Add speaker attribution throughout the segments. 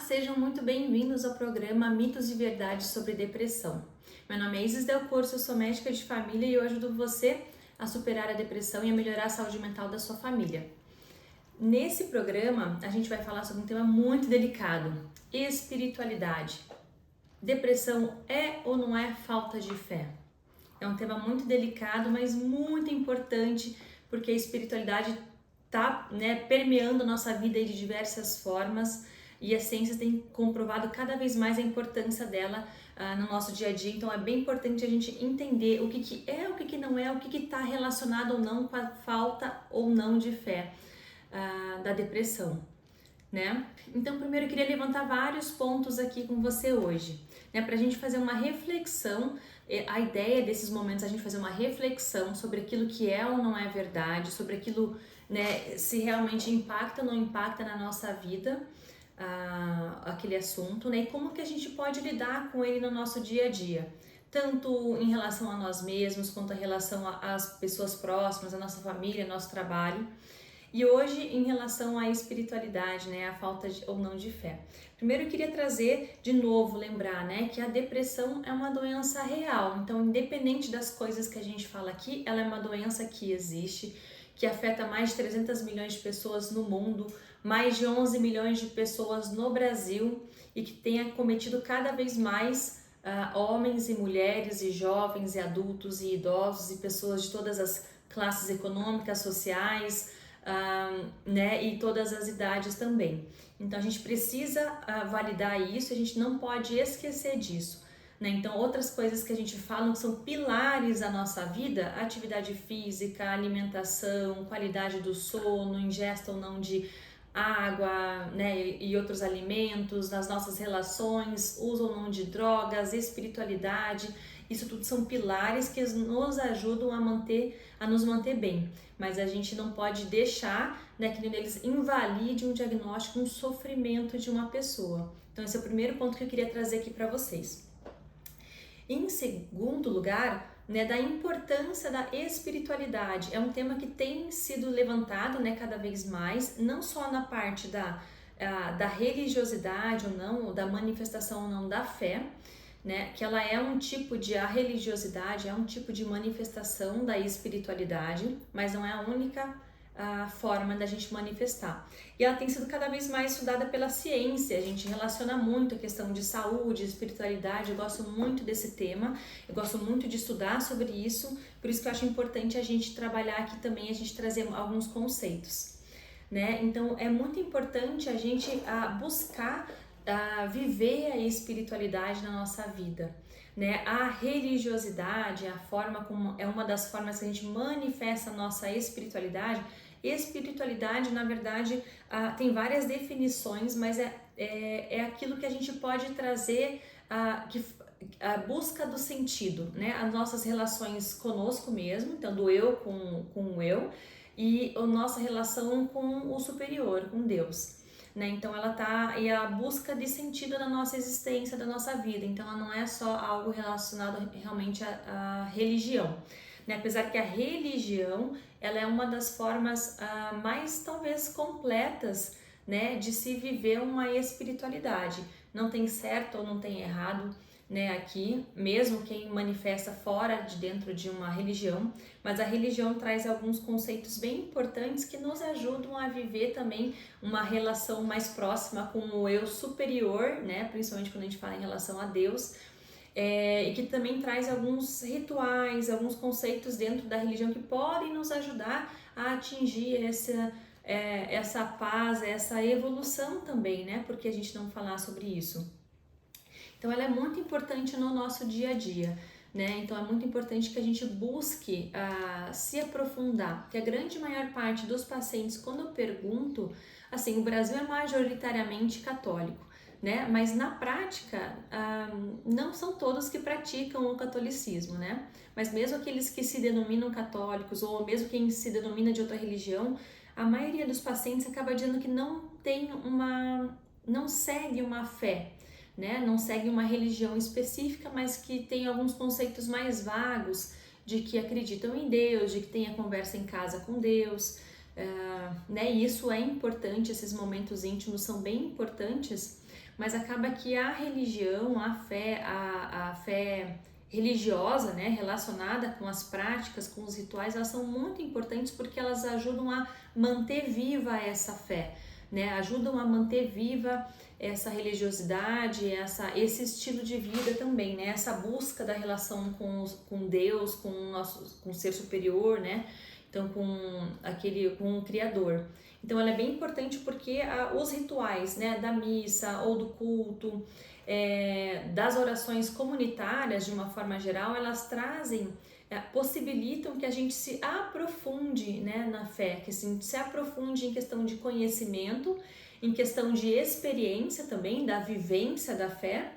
Speaker 1: Sejam muito bem-vindos ao programa Mitos e Verdades sobre Depressão. Meu nome é Isis Del Corso, eu sou médica de família e eu ajudo você a superar a depressão e a melhorar a saúde mental da sua família. Nesse programa, a gente vai falar sobre um tema muito delicado: espiritualidade. Depressão é ou não é falta de fé? É um tema muito delicado, mas muito importante, porque a espiritualidade está, permeando a nossa vida de diversas formas e a ciência tem comprovado cada vez mais a importância dela no nosso dia a dia. Então é bem importante a gente entender o que é, o que não é, o que está relacionado ou não com a falta ou não de fé da depressão, né? Então, primeiro eu queria levantar vários pontos aqui com você hoje, né, para a gente fazer uma reflexão. A ideia desses momentos é a gente fazer uma reflexão sobre aquilo que é ou não é verdade, sobre aquilo, né, se realmente impacta ou não impacta na nossa vida, aquele assunto, né, e como que a gente pode lidar com ele no nosso dia a dia, tanto em relação a nós mesmos, quanto em relação às pessoas próximas, à nossa família, ao nosso trabalho. E hoje, em relação à espiritualidade, né, a falta ou não de fé. Primeiro eu queria trazer, de novo, lembrar, né, que a depressão é uma doença real. Então, independente das coisas que a gente fala aqui, ela é uma doença que existe, que afeta mais de 300 milhões de pessoas no mundo, mais de 11 milhões de pessoas no Brasil e que tem acometido cada vez mais homens e mulheres e jovens e adultos e idosos e pessoas de todas as classes econômicas, sociais, né, e todas as idades também. Então a gente precisa validar isso, a gente não pode esquecer disso, né? Então outras coisas que a gente fala que são pilares da nossa vida: atividade física, alimentação, qualidade do sono, ingesta ou não de água, né, e outros alimentos, nas nossas relações, uso ou não de drogas, espiritualidade. Isso tudo são pilares que nos ajudam a nos manter bem, mas a gente não pode deixar, né, que eles invalide um diagnóstico, um sofrimento de uma pessoa. Então esse é o primeiro ponto que eu queria trazer aqui para vocês. Em segundo lugar, né, da importância da espiritualidade. É um tema que tem sido levantado, né, cada vez mais, não só na parte da religiosidade ou não, ou da manifestação ou não da fé, né, que ela é um tipo de, a religiosidade é um tipo de manifestação da espiritualidade, mas não é a única forma da gente manifestar. E ela tem sido cada vez mais estudada pela ciência. A gente relaciona muito a questão de saúde, espiritualidade. Eu gosto muito desse tema, eu gosto muito de estudar sobre isso, por isso que eu acho importante a gente trabalhar aqui também, a gente trazer alguns conceitos, né? Então é muito importante a gente buscar viver a espiritualidade na nossa vida, né? A religiosidade, a forma como é uma das formas que a gente manifesta a nossa espiritualidade. Espiritualidade, na verdade, tem várias definições, mas é aquilo que a gente pode trazer, a busca do sentido, né? As nossas relações conosco mesmo, então do eu com o eu, e a nossa relação com o superior, com Deus, né? Então ela e a busca de sentido da nossa existência, da nossa vida. Então ela não é só algo relacionado realmente à religião, né? Apesar que a religião, ela é uma das formas mais talvez completas, né, de se viver uma espiritualidade. Não tem certo ou não tem errado, né, aqui, mesmo quem manifesta fora de dentro de uma religião, mas a religião traz alguns conceitos bem importantes que nos ajudam a viver também uma relação mais próxima com o eu superior, né, principalmente quando a gente fala em relação a Deus, e que também traz alguns rituais, alguns conceitos dentro da religião que podem nos ajudar a atingir essa paz, essa evolução também, né, porque a gente não falar sobre isso. Então ela é muito importante no nosso dia a dia, né? Então é muito importante que a gente busque se aprofundar, porque a grande maior parte dos pacientes, quando eu pergunto, assim, o Brasil é majoritariamente católico, né? Mas na prática, não são todos que praticam o catolicismo, né? Mas mesmo aqueles que se denominam católicos, ou mesmo quem se denomina de outra religião, a maioria dos pacientes acaba dizendo que não segue uma fé, né? Não segue uma religião específica, mas que tem alguns conceitos mais vagos de que acreditam em Deus, de que tem a conversa em casa com Deus, né? E isso é importante, esses momentos íntimos são bem importantes, mas acaba que a religião, a fé religiosa, né, relacionada com as práticas, com os rituais, elas são muito importantes porque elas ajudam a manter viva essa fé, né? Ajudam a manter viva essa religiosidade, esse estilo de vida também, né? Essa busca da relação com Deus, com o ser superior, né? Então com o Criador. Então ela é bem importante porque os rituais, né, da missa ou do culto, das orações comunitárias de uma forma geral, elas trazem, possibilitam que a gente se aprofunde, né, na fé, que se aprofunde em questão de conhecimento, em questão de experiência também, da vivência da fé,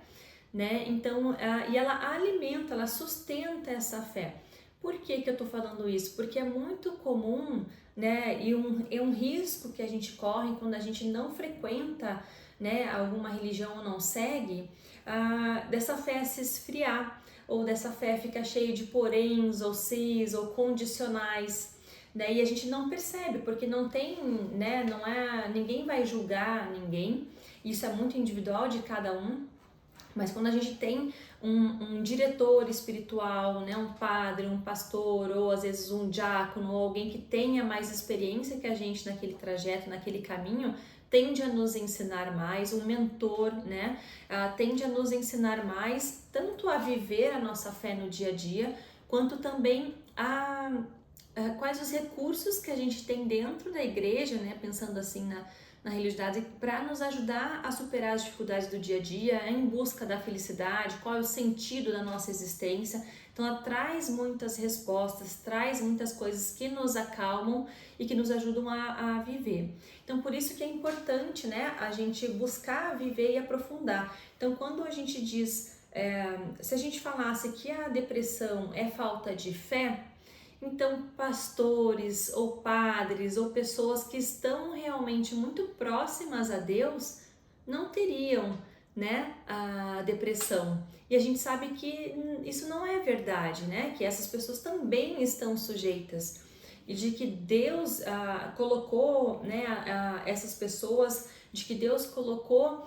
Speaker 1: né? Então, e ela alimenta, ela sustenta essa fé. Por que eu tô falando isso? Porque é muito comum, né, e é um risco que a gente corre quando a gente não frequenta, né, alguma religião ou não segue, dessa fé se esfriar, ou dessa fé ficar cheia de poréns, ou se's, ou condicionais, né, e a gente não percebe, porque não tem, né, ninguém vai julgar ninguém, isso é muito individual de cada um. Mas quando a gente tem um diretor espiritual, né, um padre, um pastor, ou às vezes um diácono, ou alguém que tenha mais experiência que a gente naquele trajeto, naquele caminho, tende a nos ensinar mais, um mentor, né, tende a nos ensinar mais, tanto a viver a nossa fé no dia a dia, quanto também quais os recursos que a gente tem dentro da igreja, né, pensando assim na religiosidade, para nos ajudar a superar as dificuldades do dia a dia, em busca da felicidade, qual é o sentido da nossa existência. Então ela traz muitas respostas, traz muitas coisas que nos acalmam e que nos ajudam a viver. Então por isso que é importante, né, a gente buscar viver e aprofundar. Então quando a gente diz, se a gente falasse que a depressão é falta de fé, então, pastores ou padres ou pessoas que estão realmente muito próximas a Deus não teriam, né, a depressão. E a gente sabe que isso não é verdade, né? Que essas pessoas também estão sujeitas e de que Deus colocou, né, essas pessoas, de que Deus colocou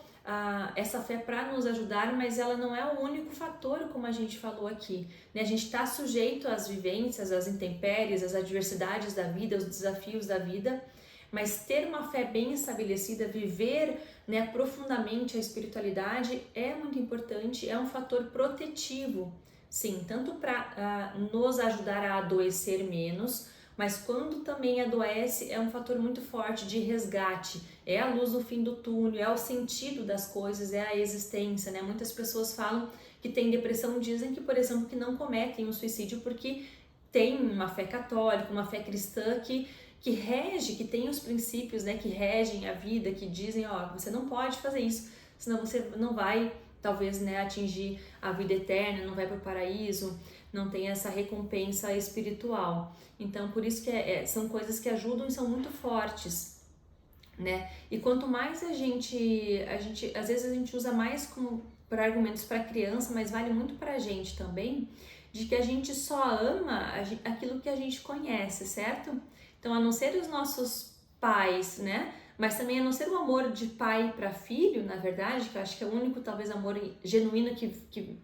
Speaker 1: essa fé para nos ajudar, mas ela não é o único fator, como a gente falou aqui, né? A gente está sujeito às vivências, às intempéries, às adversidades da vida, aos desafios da vida, mas ter uma fé bem estabelecida, viver, né, profundamente a espiritualidade é muito importante, é um fator protetivo, sim, tanto para nos ajudar a adoecer menos, mas quando também adoece é um fator muito forte de resgate, é a luz no fim do túnel, é o sentido das coisas, é a existência, né? Muitas pessoas falam que têm depressão, dizem que, por exemplo, que não cometem o suicídio porque tem uma fé católica, uma fé cristã que rege, que tem os princípios, né, que regem a vida, que dizem, ó, você não pode fazer isso, senão você não vai, talvez, né, atingir a vida eterna, não vai para o paraíso, não tem essa recompensa espiritual. Então, por isso que são coisas que ajudam e são muito fortes, né? E quanto mais a gente às vezes a gente usa mais como para argumentos para criança, mas vale muito para a gente também, de que a gente só ama aquilo que a gente conhece, certo? Então, a não ser os nossos pais, né? Mas também a não ser o amor de pai para filho, na verdade, que eu acho que é o único, talvez, amor genuíno que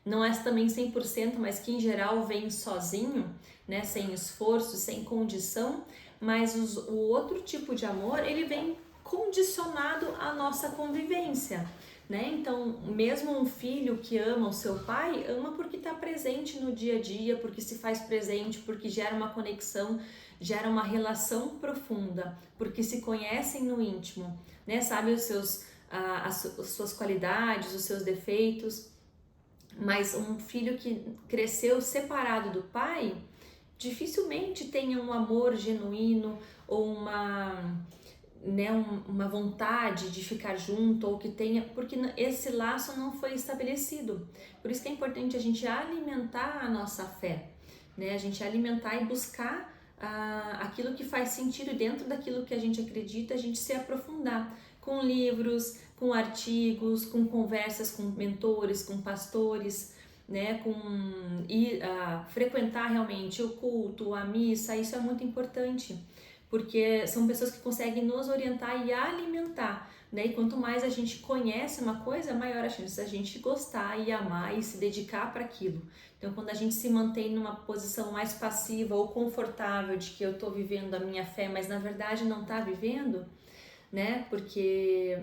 Speaker 1: não é também 100%, mas que em geral vem sozinho, né, sem esforço, sem condição, mas o outro tipo de amor, ele vem condicionado à nossa convivência, né? Então, mesmo um filho que ama o seu pai, ama porque está presente no dia a dia, porque se faz presente, porque gera uma conexão, gera uma relação profunda, porque se conhecem no íntimo, né? Sabe as suas qualidades, os seus defeitos. Mas um filho que cresceu separado do pai, dificilmente tenha um amor genuíno ou uma vontade de ficar junto, ou que tenha, porque esse laço não foi estabelecido. Por isso que é importante a gente alimentar a nossa fé, né? A gente alimentar e buscar aquilo que faz sentido dentro daquilo que a gente acredita, a gente se aprofundar com livros, com artigos, com conversas com mentores, com pastores, né, frequentar realmente o culto, a missa, isso é muito importante, porque são pessoas que conseguem nos orientar e alimentar, né? E quanto mais a gente conhece uma coisa, maior a chance da gente gostar e amar e se dedicar para aquilo. Então, quando a gente se mantém numa posição mais passiva ou confortável de que eu estou vivendo a minha fé, mas na verdade não está vivendo, né? Porque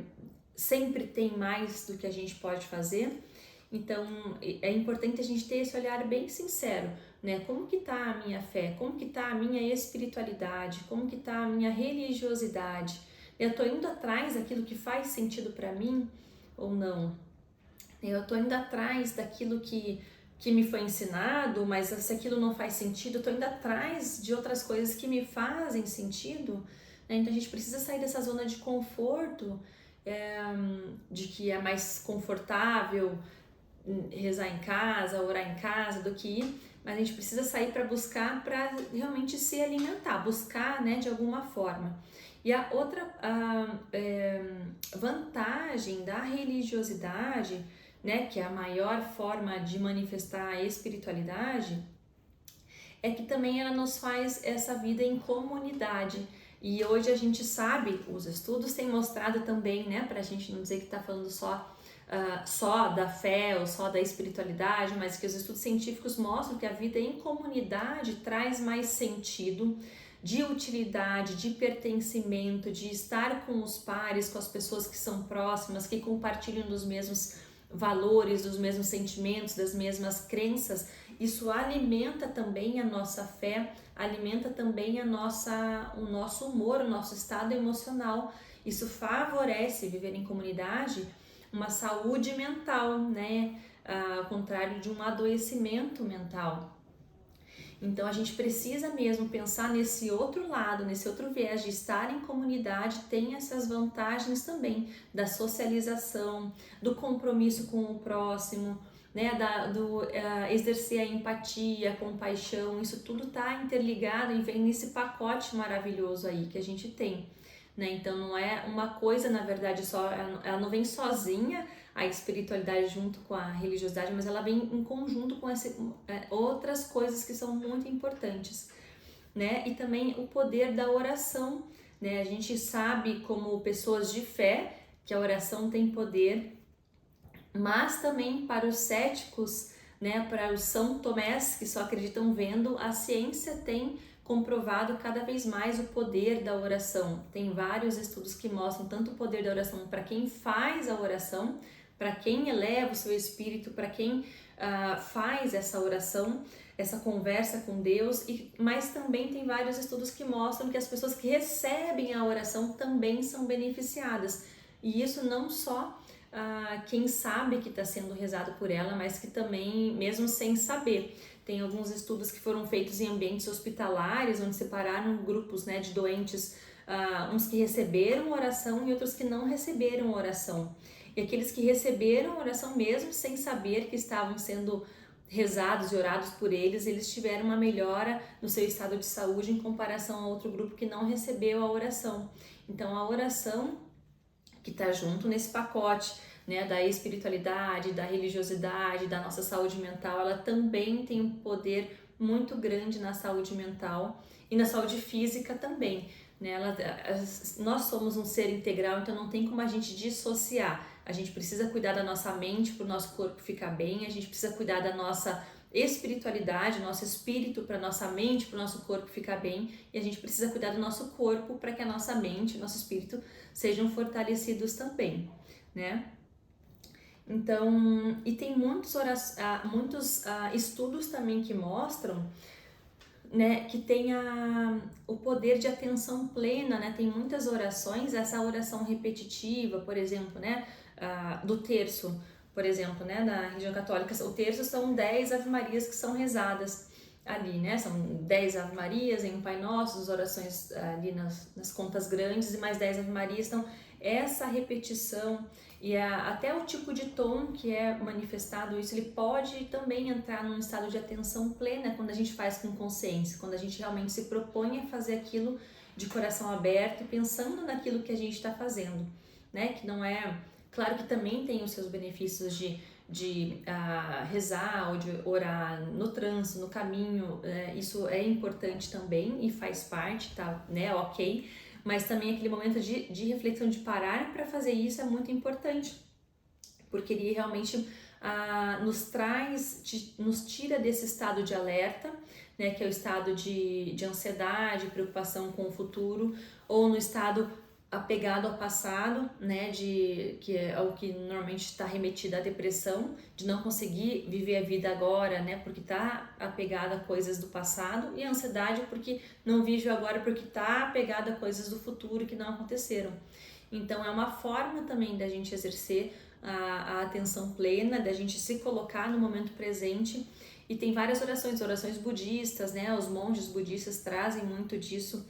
Speaker 1: sempre tem mais do que a gente pode fazer. Então, é importante a gente ter esse olhar bem sincero, né? Como que tá a minha fé? Como que tá a minha espiritualidade? Como que tá a minha religiosidade? Eu tô indo atrás daquilo que faz sentido para mim ou não? Eu tô indo atrás daquilo que me foi ensinado, mas se aquilo não faz sentido, eu tô indo atrás de outras coisas que me fazem sentido, né? Então a gente precisa sair dessa zona de conforto, de que é mais confortável rezar em casa, orar em casa, do que ir, mas a gente precisa sair para buscar, para realmente se alimentar, buscar, né, de alguma forma. E a outra vantagem da religiosidade, né, que é a maior forma de manifestar a espiritualidade, é que também ela nos faz essa vida em comunidade. E hoje a gente sabe, os estudos têm mostrado também, né, para a gente não dizer que está falando só da fé ou só da espiritualidade, mas que os estudos científicos mostram que a vida em comunidade traz mais sentido, de utilidade, de pertencimento, de estar com os pares, com as pessoas que são próximas, que compartilham dos mesmos valores, dos mesmos sentimentos, das mesmas crenças. Isso alimenta também a nossa fé, alimenta também o nosso humor, o nosso estado emocional. Isso favorece viver em comunidade, uma saúde mental, né? Ao contrário de um adoecimento mental. Então a gente precisa mesmo pensar nesse outro lado, nesse outro viés de estar em comunidade, tem essas vantagens também da socialização, do compromisso com o próximo, né, do exercer a empatia, a compaixão, isso tudo está interligado e vem nesse pacote maravilhoso aí que a gente tem. Né? Então não é uma coisa, na verdade, só, ela não vem sozinha, a espiritualidade junto com a religiosidade, mas ela vem em conjunto com outras coisas que são muito importantes, né? E também o poder da oração, né? A gente sabe, como pessoas de fé, que a oração tem poder, mas também para os céticos, né? Para os São Tomés, que só acreditam vendo, a ciência tem comprovado cada vez mais o poder da oração. Tem vários estudos que mostram tanto o poder da oração para quem faz a oração, para quem eleva o seu espírito, para quem faz essa oração, essa conversa com Deus, mas também tem vários estudos que mostram que as pessoas que recebem a oração também são beneficiadas. E isso não só quem sabe que está sendo rezado por ela, mas que também, mesmo sem saber. Tem alguns estudos que foram feitos em ambientes hospitalares, onde separaram grupos, né, de doentes, uns que receberam oração e outros que não receberam oração. E aqueles que receberam oração, mesmo sem saber que estavam sendo rezados e orados por eles, eles tiveram uma melhora no seu estado de saúde em comparação a outro grupo que não recebeu a oração. Então, a oração que está junto nesse pacote, né, da espiritualidade, da religiosidade, da nossa saúde mental, ela também tem um poder muito grande na saúde mental e na saúde física também. Né? Nós somos um ser integral, então não tem como a gente dissociar. A gente precisa cuidar da nossa mente para o nosso corpo ficar bem, a gente precisa cuidar da nossa espiritualidade, nosso espírito para nossa mente, para o nosso corpo ficar bem, e a gente precisa cuidar do nosso corpo para que a nossa mente, nosso espírito sejam fortalecidos também, né? Então, e tem muitos estudos também que mostram, né, que tem o poder de atenção plena, né? Tem muitas orações, essa oração repetitiva, por exemplo, né, do terço, por exemplo, né, da religião católica, o terço são 10 Ave-Marias que são rezadas ali, né, são 10 Ave-Marias em um Pai Nosso, as orações ali nas contas grandes e mais 10 Ave-Marias, então essa repetição e até o tipo de tom que é manifestado isso, ele pode também entrar num estado de atenção plena quando a gente faz com consciência, quando a gente realmente se propõe a fazer aquilo de coração aberto e pensando naquilo que a gente está fazendo, né, que não é... Claro que também tem os seus benefícios de rezar ou de orar no trânsito, no caminho, isso é importante também e faz parte, tá, né, ok, mas também aquele momento de reflexão, de parar para fazer isso é muito importante, porque ele realmente nos tira desse estado de alerta, né, que é o estado de ansiedade, preocupação com o futuro, ou no estado apegado ao passado, né, que é o que normalmente está remetido à depressão, de não conseguir viver a vida agora, né, porque está apegado a coisas do passado, e a ansiedade porque não vive agora porque está apegado a coisas do futuro que não aconteceram. Então é uma forma também da gente exercer a atenção plena, da gente se colocar no momento presente. E tem várias orações budistas, né? Os monges budistas trazem muito disso,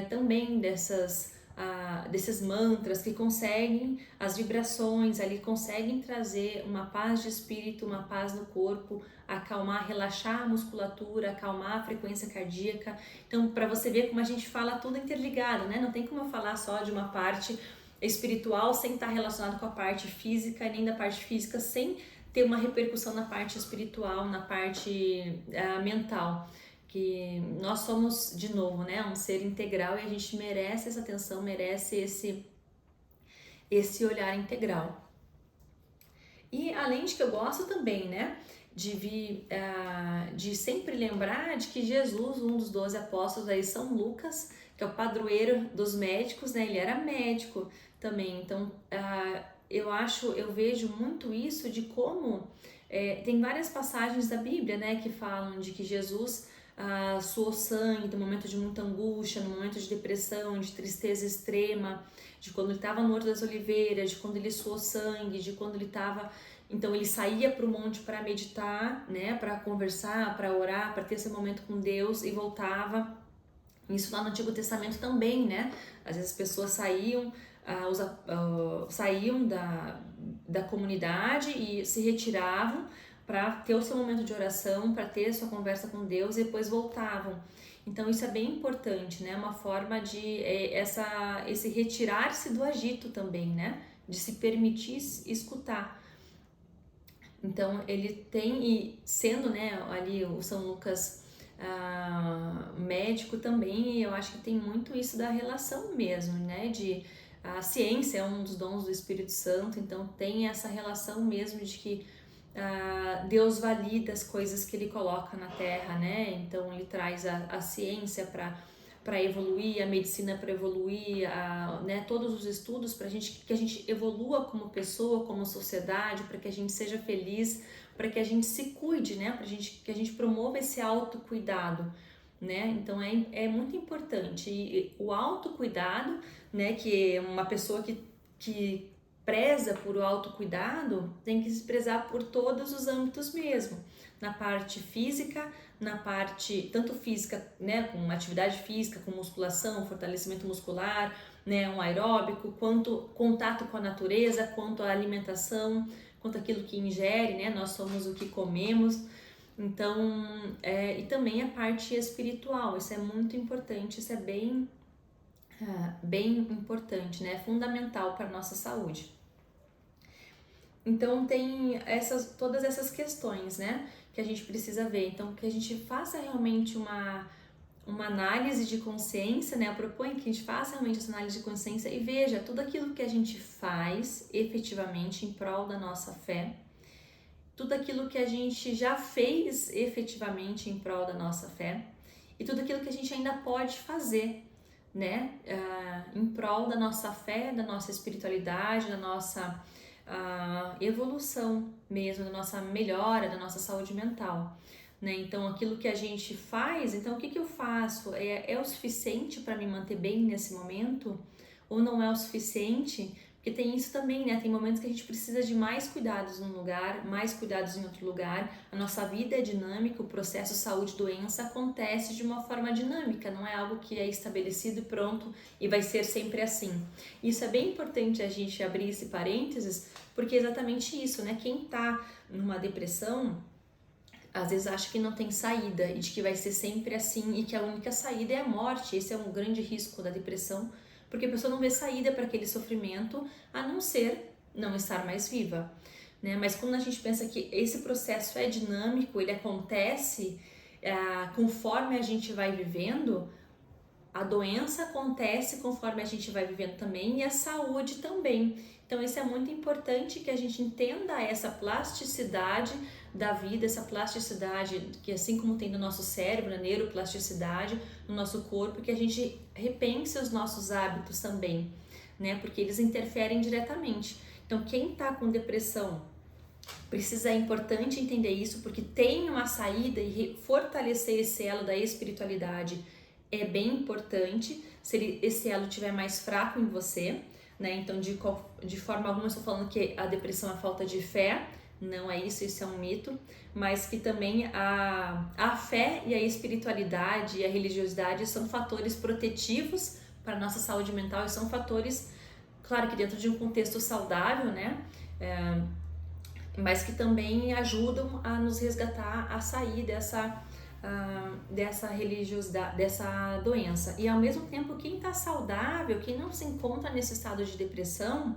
Speaker 1: também desses mantras que conseguem, as vibrações ali conseguem trazer uma paz de espírito, uma paz no corpo, acalmar, relaxar a musculatura, acalmar a frequência cardíaca. Então, para você ver como a gente fala tudo interligado, né? Não tem como eu falar só de uma parte espiritual sem estar relacionado com a parte física, nem da parte física sem ter uma repercussão na parte espiritual, na parte mental. Que nós somos, de novo, né, um ser integral e a gente merece essa atenção, merece esse olhar integral. E além de que eu gosto também, né, de sempre lembrar de que Jesus, um dos 12 apóstolos, aí São Lucas, que é o padroeiro dos médicos, né, ele era médico também. Então, eu vejo muito isso de como tem várias passagens da Bíblia, né, que falam de que Jesus suou sangue no momento de muita angústia, no momento de depressão, de tristeza extrema, de quando ele estava no Horto das Oliveiras, de quando ele suou sangue, de quando ele estava... Então ele saía para o monte para meditar, né, para conversar, para orar, para ter esse momento com Deus e voltava. Isso lá no Antigo Testamento também, né? Às vezes as pessoas saíam da comunidade e se retiravam para ter o seu momento de oração, para ter a sua conversa com Deus e depois voltavam. Então isso é bem importante, né? Uma forma de esse retirar-se do agito também, né? De se permitir escutar. Então ele tem, e sendo, né, ali o São Lucas médico também, eu acho que tem muito isso da relação mesmo, né? A ciência é um dos dons do Espírito Santo, então tem essa relação mesmo de que Deus valida as coisas que ele coloca na Terra, né? Então ele traz a ciência para evoluir, a medicina para evoluir, né, todos os estudos para que a gente evolua como pessoa, como sociedade, para que a gente seja feliz, para que a gente se cuide, né, que a gente promova esse autocuidado, né? Então é muito importante. E o autocuidado, né, que é uma pessoa que preza por o autocuidado, tem que se prezar por todos os âmbitos mesmo, na parte física, na parte tanto física, né, com atividade física, com musculação, fortalecimento muscular, né, um aeróbico, quanto contato com a natureza, quanto a alimentação, quanto aquilo que ingere, né, nós somos o que comemos. Então, e também a parte espiritual, isso é muito importante, isso é bem importante, né, fundamental para a nossa saúde. Então tem todas essas questões, né, que a gente precisa ver. Então que a gente faça realmente uma análise de consciência, né, eu proponho que a gente faça realmente essa análise de consciência e veja tudo aquilo que a gente faz efetivamente em prol da nossa fé, tudo aquilo que a gente já fez efetivamente em prol da nossa fé e tudo aquilo que a gente ainda pode fazer, né, em prol da nossa fé, da nossa espiritualidade, da nossa evolução mesmo, da nossa melhora, da nossa saúde mental, né? Então aquilo que a gente faz, então o que eu faço? É o suficiente para me manter bem nesse momento? Ou não é o suficiente? Porque tem isso também, né? Tem momentos que a gente precisa de mais cuidados num lugar, mais cuidados em outro lugar. A nossa vida é dinâmica, o processo saúde-doença acontece de uma forma dinâmica, não é algo que é estabelecido e pronto e vai ser sempre assim. Isso é bem importante a gente abrir esse parênteses, porque é exatamente isso, né? Quem tá numa depressão, às vezes acha que não tem saída e de que vai ser sempre assim e que a única saída é a morte. Esse é um grande risco da depressão, porque a pessoa não vê saída para aquele sofrimento, a não ser não estar mais viva, né? Mas quando a gente pensa que esse processo é dinâmico, ele acontece conforme a gente vai vivendo, a doença acontece conforme a gente vai vivendo também, e a saúde também. Então isso é muito importante, que a gente entenda essa plasticidade da vida, essa plasticidade que, assim como tem no nosso cérebro, a neuroplasticidade no nosso corpo, que a gente repense os nossos hábitos também, né? Porque eles interferem diretamente. Então quem está com depressão é importante entender isso, porque tem uma saída, e fortalecer esse elo da espiritualidade é bem importante. Se esse elo estiver mais fraco em você, né? Então de forma alguma eu estou falando que a depressão é falta de fé, não é isso, isso é um mito, mas que também a fé e a espiritualidade e a religiosidade são fatores protetivos para a nossa saúde mental, e são fatores, claro que dentro de um contexto saudável, né? Mas que também ajudam a nos resgatar, a sair dessa religiosidade, dessa doença. E ao mesmo tempo, quem está saudável, quem não se encontra nesse estado de depressão,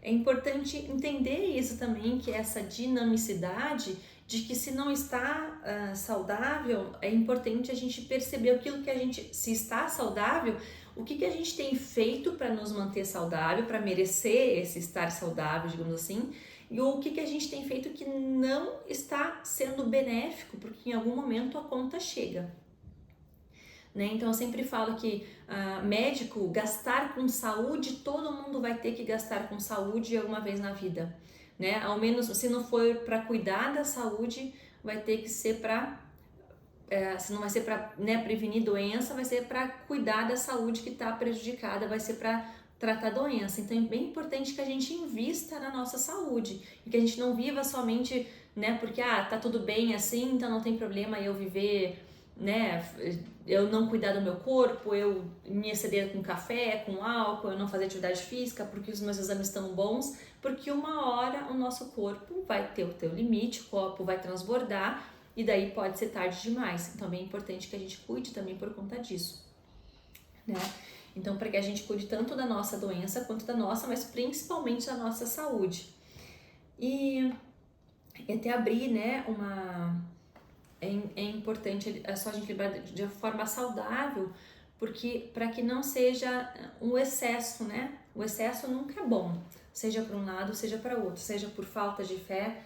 Speaker 1: é importante entender isso também, que essa dinamicidade de que se não está saudável, é importante a gente perceber aquilo que a gente, se está saudável, o que a gente tem feito para nos manter saudável, para merecer esse estar saudável, digamos assim, e o que a gente tem feito que não está sendo benéfico, porque em algum momento a conta chega. Né? Então eu sempre falo que médico, gastar com saúde, todo mundo vai ter que gastar com saúde alguma vez na vida. Né? Ao menos se não for para cuidar da saúde, vai ter que ser para... se não vai ser para, né, prevenir doença, vai ser para cuidar da saúde que está prejudicada, vai ser para tratar doença. Então é bem importante que a gente invista na nossa saúde e que a gente não viva somente, né, porque tá tudo bem assim, então não tem problema eu viver, né, eu não cuidar do meu corpo, eu me exceder com café, com álcool, eu não fazer atividade física porque os meus exames estão bons, porque uma hora o nosso corpo vai ter o teu limite, o corpo vai transbordar e daí pode ser tarde demais. Então é bem importante que a gente cuide também por conta disso, né? Então, para que a gente cuide tanto da nossa doença quanto da nossa, mas principalmente da nossa saúde. E até abrir, né, é importante só a gente lembrar de forma saudável, porque para que não seja um excesso, né? O excesso nunca é bom, seja para um lado, seja para outro, seja por falta de fé,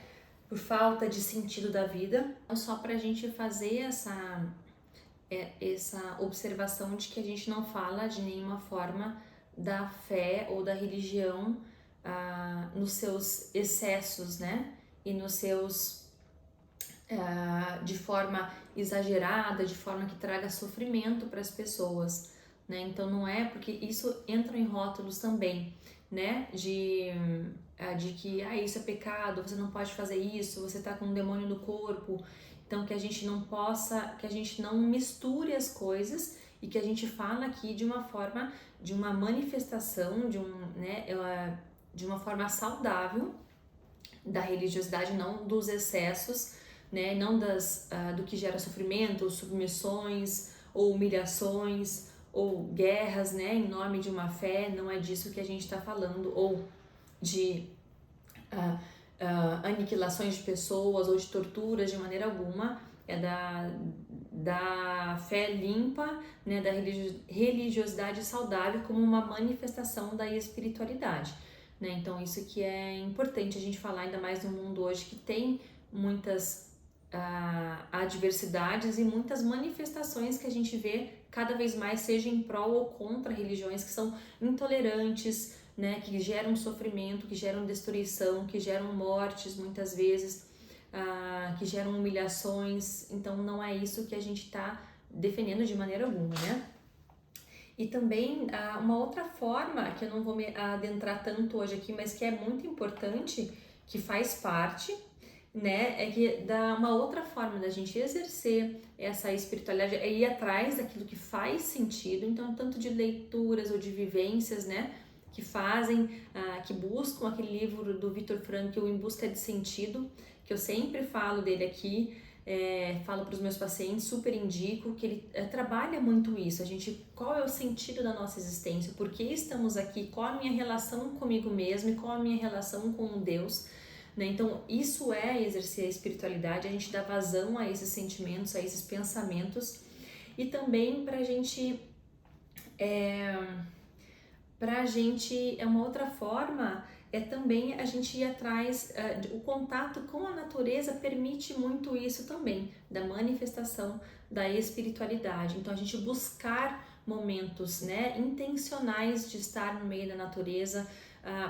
Speaker 1: por falta de sentido da vida, só para a gente fazer essa observação de que a gente não fala de nenhuma forma da fé ou da religião nos seus excessos, né? E nos seus de forma exagerada, de forma que traga sofrimento para as pessoas, né? Então não é, porque isso entra em rótulos também, né? De que isso é pecado, você não pode fazer isso, você tá com um demônio no corpo. Então que a gente não possa, que a gente não misture as coisas e que a gente fala aqui de uma forma, de uma manifestação, de uma forma saudável da religiosidade, não dos excessos, né? Não do que gera sofrimento, submissões ou humilhações ou guerras, né? Em nome de uma fé, não é disso que a gente está falando, ou de aniquilações de pessoas ou de torturas, de maneira alguma. É da fé limpa, né, da religiosidade saudável como uma manifestação da espiritualidade, né? Então isso que é importante a gente falar, ainda mais no mundo hoje que tem muitas adversidades e muitas manifestações que a gente vê cada vez mais, seja em prol ou contra religiões que são intolerantes, né, que geram sofrimento, que geram destruição, que geram mortes muitas vezes, que geram humilhações. Então não é isso que a gente está defendendo de maneira alguma, né? E também uma outra forma, que eu não vou me adentrar tanto hoje aqui, mas que é muito importante, que faz parte, né, é que dá uma outra forma da gente exercer essa espiritualidade, é ir atrás daquilo que faz sentido. Então tanto de leituras ou de vivências, né, que fazem, que buscam aquele livro do Viktor Frankl, Em Busca de Sentido, que eu sempre falo dele aqui, falo para os meus pacientes, super indico, que ele trabalha muito isso, qual é o sentido da nossa existência, por que estamos aqui, qual a minha relação comigo mesmo e qual a minha relação com Deus, né? Então, isso é exercer a espiritualidade, a gente dá vazão a esses sentimentos, a esses pensamentos, e também pra gente é uma outra forma, é também a gente ir atrás, o contato com a natureza permite muito isso também, da manifestação da espiritualidade. Então a gente buscar momentos, né, intencionais de estar no meio da natureza,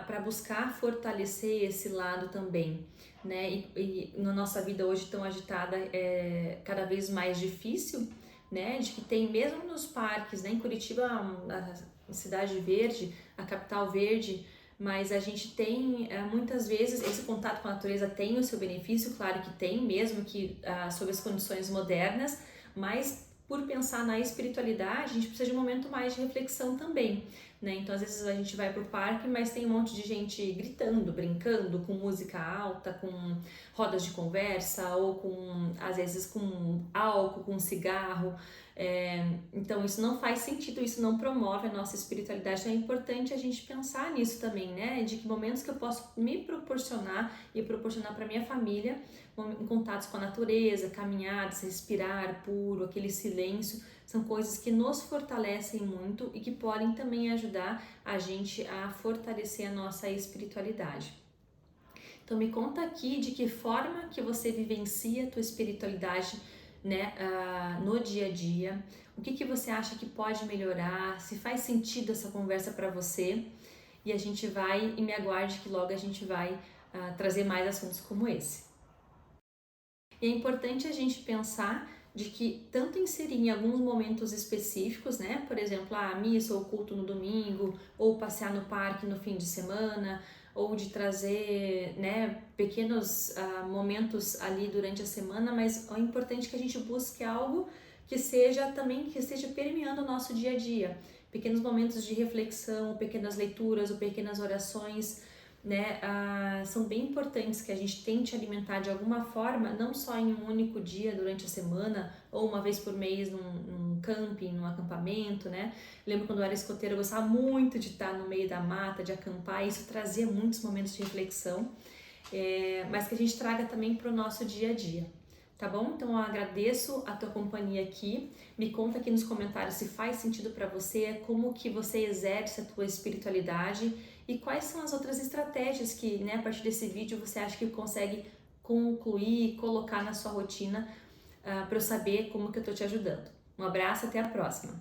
Speaker 1: para buscar fortalecer esse lado também, né? E na nossa vida hoje tão agitada, é cada vez mais difícil, né? De que tem mesmo nos parques, né? Em Curitiba, a cidade verde, a capital verde, mas a gente tem muitas vezes esse contato com a natureza tem o seu benefício, claro que tem, mesmo que sob as condições modernas, mas por pensar na espiritualidade, a gente precisa de um momento mais de reflexão também, né? Então, às vezes a gente vai pro parque, mas tem um monte de gente gritando, brincando, com música alta, com rodas de conversa, ou com, às vezes, com álcool, com cigarro. Então, isso não faz sentido, isso não promove a nossa espiritualidade. Então, é importante a gente pensar nisso também, né? De que momentos que eu posso me proporcionar e proporcionar para minha família, em contatos com a natureza, caminhadas, respirar puro, aquele silêncio, são coisas que nos fortalecem muito e que podem também ajudar a gente a fortalecer a nossa espiritualidade. Então me conta aqui de que forma que você vivencia a tua espiritualidade, né, no dia a dia, o que você acha que pode melhorar, se faz sentido essa conversa para você, e a gente vai, e me aguarde que logo a gente vai trazer mais assuntos como esse. E é importante a gente pensar de que tanto inserir em alguns momentos específicos, né, por exemplo, a missa ou culto no domingo, ou passear no parque no fim de semana, ou de trazer, né, pequenos momentos ali durante a semana, mas é importante que a gente busque algo que seja também, que esteja permeando o nosso dia a dia. Pequenos momentos de reflexão, pequenas leituras ou pequenas orações, né, são bem importantes que a gente tente alimentar de alguma forma, não só em um único dia durante a semana ou uma vez por mês num camping, num acampamento, né? Lembro quando eu era escoteira, eu gostava muito de estar no meio da mata, de acampar, e isso trazia muitos momentos de reflexão, mas que a gente traga também para o nosso dia a dia. Tá bom? Então eu agradeço a tua companhia aqui. Me conta aqui nos comentários se faz sentido para você, como que você exerce a tua espiritualidade e quais são as outras estratégias que, né, a partir desse vídeo você acha que consegue concluir, colocar na sua rotina, para eu saber como que eu tô te ajudando. Um abraço, até a próxima!